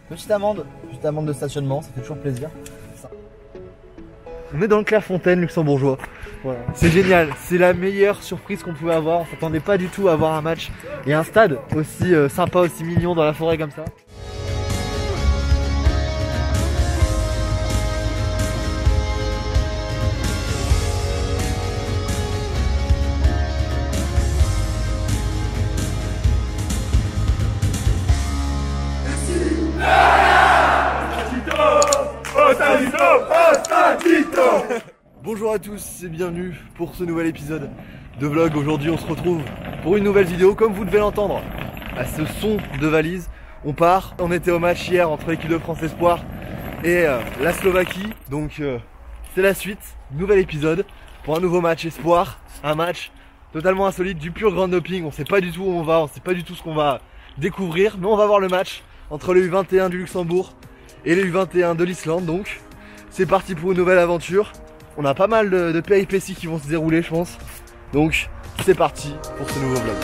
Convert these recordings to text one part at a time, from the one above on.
Petite amende de stationnement, ça fait toujours plaisir. Ça. On est dans le Clairefontaine luxembourgeois. Voilà. C'est génial, c'est la meilleure surprise qu'on pouvait avoir. On s'attendait pas du tout à avoir un match et un stade aussi sympa, aussi mignon dans la forêt comme ça. Bonjour à tous et bienvenue pour ce nouvel épisode de vlog. Aujourd'hui on se retrouve pour une nouvelle vidéo. Comme vous devez l'entendre à ce son de valise, on part. On était au match hier entre l'équipe de France Espoir et la Slovaquie. Donc c'est la suite, nouvel épisode pour un nouveau match Espoir. Un match totalement insolite, du pur grand doping. On sait pas du tout où on va, on sait pas du tout ce qu'on va découvrir. Mais on va voir le match entre les U21 du Luxembourg et les U21 de l'Islande. Donc c'est parti pour une nouvelle aventure. On a pas mal de péripéties qui vont se dérouler, je pense. Donc c'est parti pour ce nouveau vlog.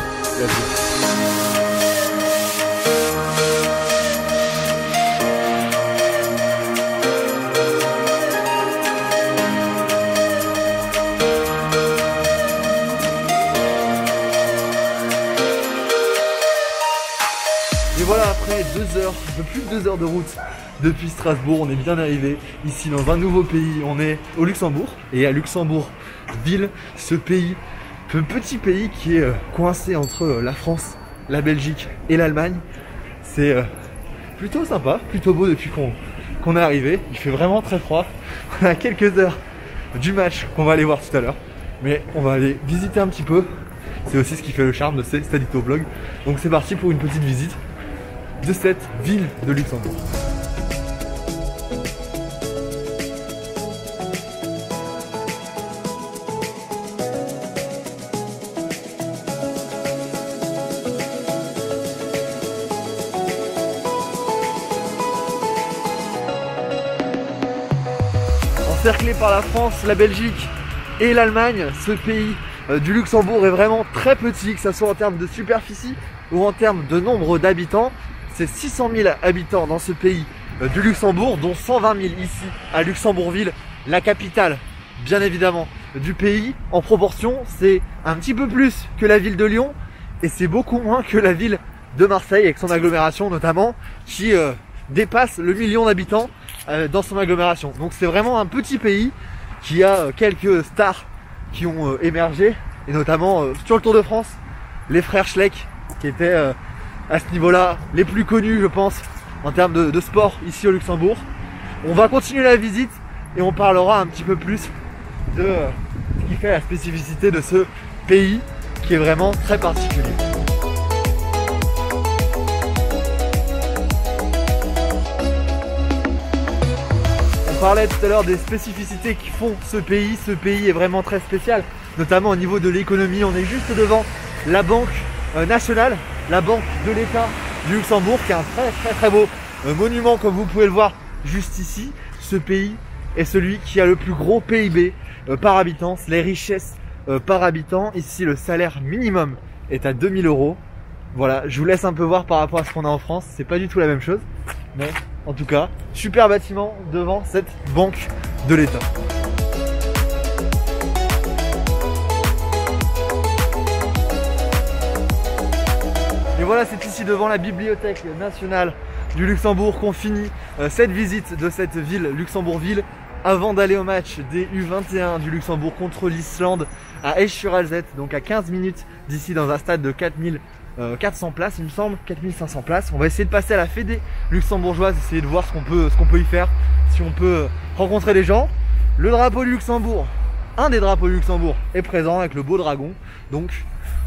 Et voilà, après 2 heures, un peu plus de 2 heures de route depuis Strasbourg, on est bien arrivé ici dans un nouveau pays. On est au Luxembourg et à Luxembourg-Ville, ce pays, ce petit pays qui est coincé entre la France, la Belgique et l'Allemagne. C'est plutôt sympa, plutôt beau depuis qu'on est arrivé. Il fait vraiment très froid. On a quelques heures du match qu'on va aller voir tout à l'heure, mais on va aller visiter un petit peu. C'est aussi ce qui fait le charme de ces Stadito Vlog. Donc c'est parti pour une petite visite de cette ville de Luxembourg. Encerclé par la France, la Belgique et l'Allemagne, ce pays du Luxembourg est vraiment très petit, que ce soit en termes de superficie ou en termes de nombre d'habitants. C'est 600 000 habitants dans ce pays du Luxembourg, dont 120 000 ici à Luxembourg-Ville, la capitale bien évidemment du pays. En proportion, c'est un petit peu plus que la ville de Lyon et c'est beaucoup moins que la ville de Marseille avec son agglomération notamment qui dépasse le million d'habitants dans son agglomération. Donc c'est vraiment un petit pays qui a quelques stars qui ont émergé et notamment sur le Tour de France, les frères Schleck qui étaient à ce niveau-là les plus connus je pense en termes de sport ici au Luxembourg. On va continuer la visite et on parlera un petit peu plus de ce qui fait la spécificité de ce pays qui est vraiment très particulier. On parlait tout à l'heure des spécificités qui font ce pays. Ce pays est vraiment très spécial, notamment au niveau de l'économie. On est juste devant la banque nationale, la banque de l'État du Luxembourg, qui est un très beau monument comme vous pouvez le voir juste ici. Ce pays est celui qui a le plus gros PIB par habitant, les richesses par habitant. Ici le salaire minimum est à 2000 €. Voilà, je vous laisse un peu voir par rapport à ce qu'on a en France, c'est pas du tout la même chose, mais en tout cas, super bâtiment devant cette banque de l'État. Et voilà, c'est ici devant la Bibliothèque nationale du Luxembourg qu'on finit cette visite de cette ville, Luxembourg-Ville, avant d'aller au match des U21 du Luxembourg contre l'Islande à Esch-sur-Alzette, donc à 15 minutes d'ici dans un stade de 4400 places, il me semble, 4500 places. On va essayer de passer à la Fédé luxembourgeoise, essayer de voir ce qu'on peut y faire, si on peut rencontrer des gens. Le drapeau du Luxembourg, un des drapeaux du Luxembourg est présent avec le beau dragon. Donc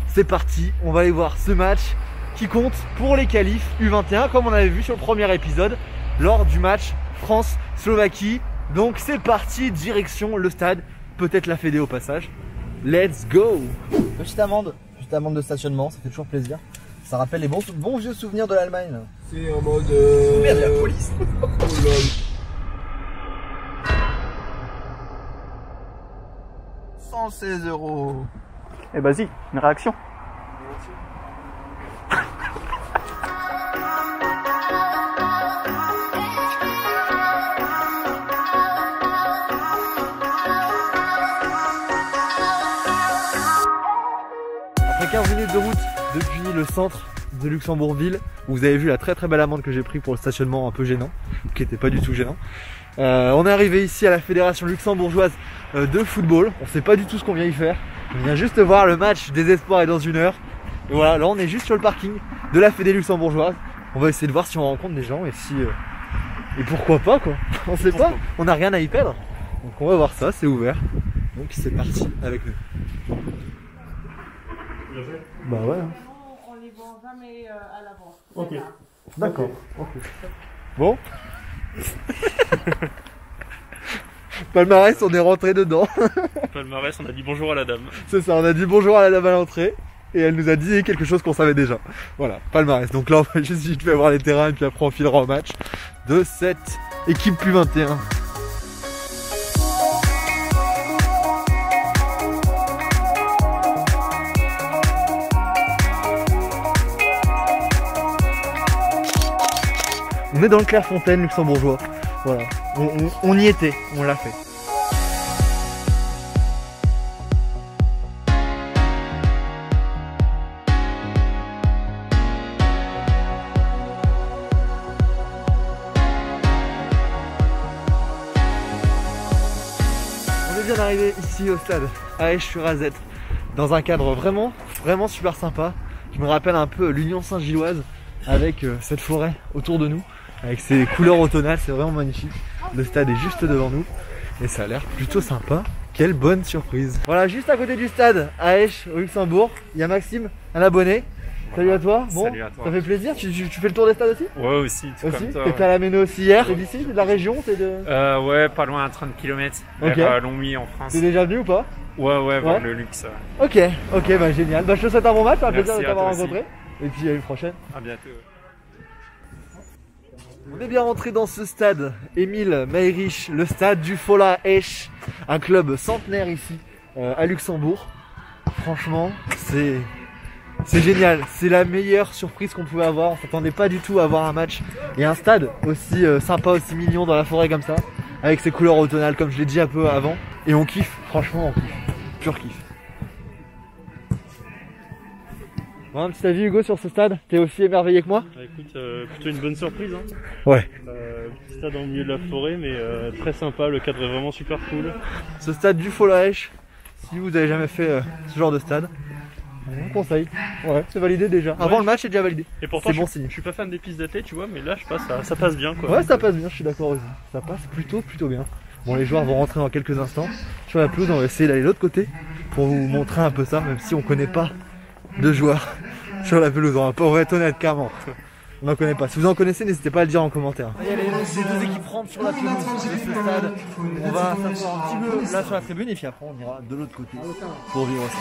c'est parti, on va aller voir ce match qui compte pour les qualifs U21 comme on avait vu sur le premier épisode lors du match France-Slovaquie. Donc c'est parti, direction le stade, peut-être la Fédé au passage. Let's go. Petite amende de stationnement, ça fait toujours plaisir. Ça rappelle les bons vieux souvenirs de l'Allemagne. C'est en mode... Merde, la police. Oh lol. 116 €. Eh vas-y, une réaction. à 15 minutes de route depuis le centre de Luxembourg-Ville. Vous avez vu la très belle amende que j'ai pris pour le stationnement un peu gênant, qui n'était pas du tout gênant. On est arrivé ici à la Fédération luxembourgeoise de football. On sait pas du tout ce qu'on vient y faire. On vient juste voir le match des espoirs est dans 1 heure. Et voilà, là on est juste sur le parking de la Fédé luxembourgeoise. On va essayer de voir si on rencontre des gens et si... et pourquoi pas quoi. On sait pas, on n'a rien à y perdre. Donc on va voir ça, c'est ouvert. Donc c'est parti avec nous. Bah ouais. On les vend jamais à l'avance. Ok. D'accord. Okay. Bon. Palmarès, on est rentré dedans. Palmarès, on a dit bonjour à la dame. C'est ça, on a dit bonjour à la dame à l'entrée. Et elle nous a dit quelque chose qu'on savait déjà. Voilà, palmarès. Donc là, on va juste vite fait voir les terrains et puis après on filera au match de cette équipe plus 21. On est dans le Clairefontaine luxembourgeois. Voilà, on y était, on l'a fait. On est bien arrivé ici au stade à Esch-sur-Alzette dans un cadre vraiment super sympa. Je me rappelle un peu l'Union Saint-Gilloise avec cette forêt autour de nous. Avec ses couleurs automnales, c'est vraiment magnifique. Le stade est juste devant nous et ça a l'air plutôt sympa. Quelle bonne surprise. Voilà, juste à côté du stade, à Esch, au Luxembourg, il y a Maxime, un abonné. Salut à toi. Bon, salut à toi. Ça fait plaisir. Tu fais le tour des stades aussi? Ouais, aussi. Tout Aussi. comme toi. T'étais à la Méno aussi hier. T'es d'ici, de la région, t'es de... Ouais, pas loin à 30 km. Ok. Vers Longwy en France. T'es déjà venu ou pas? Ouais, vers Ouais. le luxe. Ok, bah génial. Bah je te souhaite un bon match, un plaisir Merci de à t'avoir toi aussi. rencontré. Et puis à une prochaine. À bientôt. On est bien rentré dans ce stade, Émile Meyrich, le stade du Fola Esch, un club centenaire ici à Luxembourg. Franchement, c'est génial, c'est la meilleure surprise qu'on pouvait avoir. On s'attendait pas du tout à avoir un match et un stade aussi sympa, aussi mignon dans la forêt comme ça, avec ses couleurs automnales comme je l'ai dit un peu avant. Et on kiffe, franchement on kiffe, pur kiff. Bon, un petit avis Hugo sur ce stade, t'es aussi émerveillé que moi? Bah, écoute, plutôt une bonne surprise. Hein. Ouais. Petit stade en milieu de la forêt, mais très sympa. Le cadre est vraiment super cool. Ce stade du Fola Esch, si vous avez jamais fait ce genre de stade, on conseille. Ouais, c'est validé déjà. Avant Ouais. le match, c'est déjà validé. Et pourtant, C'est bon je signe. suis pas fan des pistes d'été, tu vois, mais là, je passe, ça passe bien, quoi. Ouais, ça passe bien, je suis d'accord aussi. Ça passe plutôt bien. Bon, les joueurs vont rentrer dans quelques instants sur la pelouse. On va essayer d'aller de l'autre côté pour vous montrer un peu ça, même si on connaît pas de joueurs sur la pelouse. On va être honnête, carrément. On n'en connaît pas. Si vous en connaissez, n'hésitez pas à le dire en commentaire. Il y a les deux équipes rentrent sur la pelouse de ce stade. On va s'asseoir un petit peu là sur la tribune et puis après on ira de l'autre côté pour vivre ça.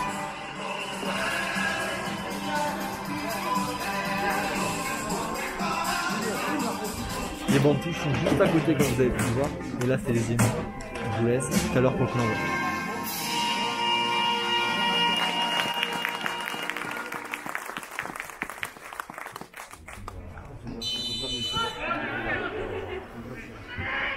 Les bandes touches sont juste à côté comme vous avez pu le voir. Et là c'est les émis. Je vous laisse tout à l'heure pour que l'on voit.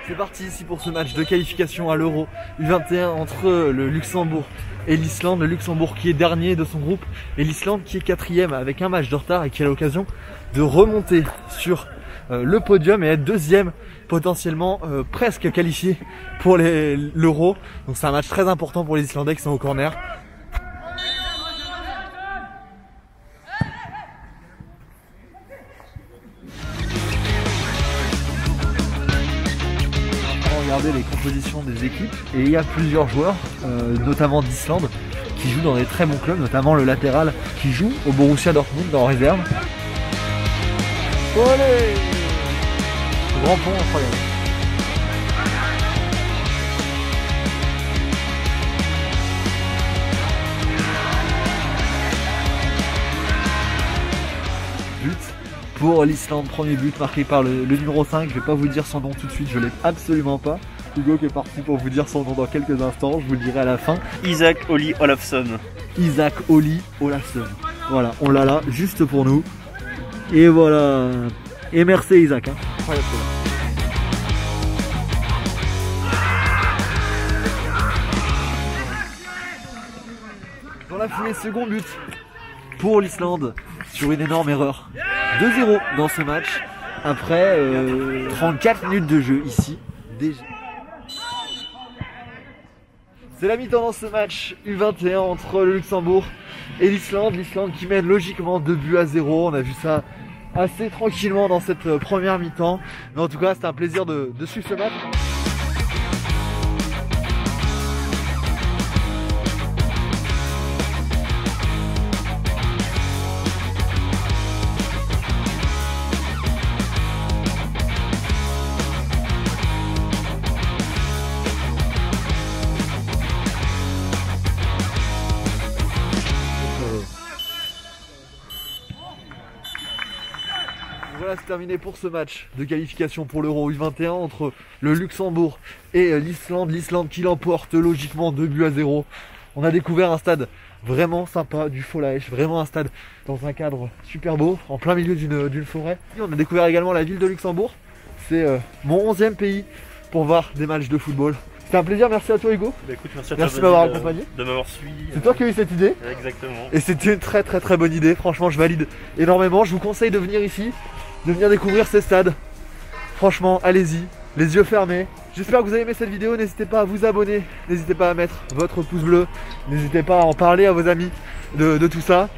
C'est parti ici pour ce match de qualification à l'Euro U21 entre le Luxembourg et l'Islande. Le Luxembourg qui est dernier de son groupe et l'Islande qui est quatrième avec un match de retard et qui a l'occasion de remonter sur le podium et être deuxième potentiellement presque qualifié pour l'Euro. Donc c'est un match très important pour les Islandais qui sont au corner. Regardez les compositions des équipes et il y a plusieurs joueurs, notamment d'Islande, qui jouent dans des très bons clubs, notamment le latéral qui joue au Borussia Dortmund en réserve. Allez, grand pont incroyable. But pour l'Islande, premier but marqué par le numéro 5, je vais pas vous dire son nom tout de suite, je l'ai absolument pas. Hugo qui est parti pour vous dire son nom dans quelques instants, je vous le dirai à la fin. Isaac Oli Olafsson. Isaac Oli Olafsson. Voilà, on l'a là, juste pour nous. Et voilà. Et merci Isaac. Hein. Incroyable, dans la foulée, second but pour l'Islande sur une énorme erreur. 2-0 dans ce match après 34 minutes de jeu ici. Déjà. C'est la mi-temps dans ce match U21 entre le Luxembourg et l'Islande. L'Islande qui mène logiquement 2-0. On a vu ça assez tranquillement dans cette première mi-temps. Mais en tout cas, c'était un plaisir de suivre ce match. Voilà, c'est terminé pour ce match de qualification pour l'Euro U21 entre le Luxembourg et l'Islande. L'Islande qui l'emporte logiquement 2-0. On a découvert un stade vraiment sympa, du Folaich, vraiment un stade dans un cadre super beau, en plein milieu d'une forêt. Et on a découvert également la ville de Luxembourg. C'est mon 11e pays pour voir des matchs de football. C'était un plaisir, merci à toi Hugo. Bah écoute, merci de m'avoir accompagné. De m'avoir suivi. C'est toi qui as eu cette idée. Exactement. Et c'était une très bonne idée, franchement je valide énormément. Je vous conseille de venir ici, de venir découvrir ces stades. Franchement, allez-y, les yeux fermés. J'espère que vous avez aimé cette vidéo, n'hésitez pas à vous abonner, n'hésitez pas à mettre votre pouce bleu, n'hésitez pas à en parler à vos amis de tout ça.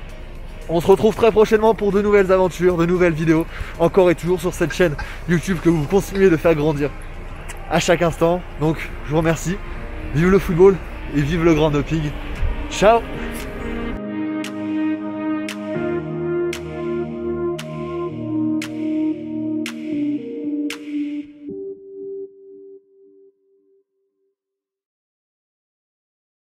On se retrouve très prochainement pour de nouvelles aventures, de nouvelles vidéos, encore et toujours sur cette chaîne YouTube que vous continuez de faire grandir à chaque instant. Donc je vous remercie, vive le football et vive le grand doping. Ciao.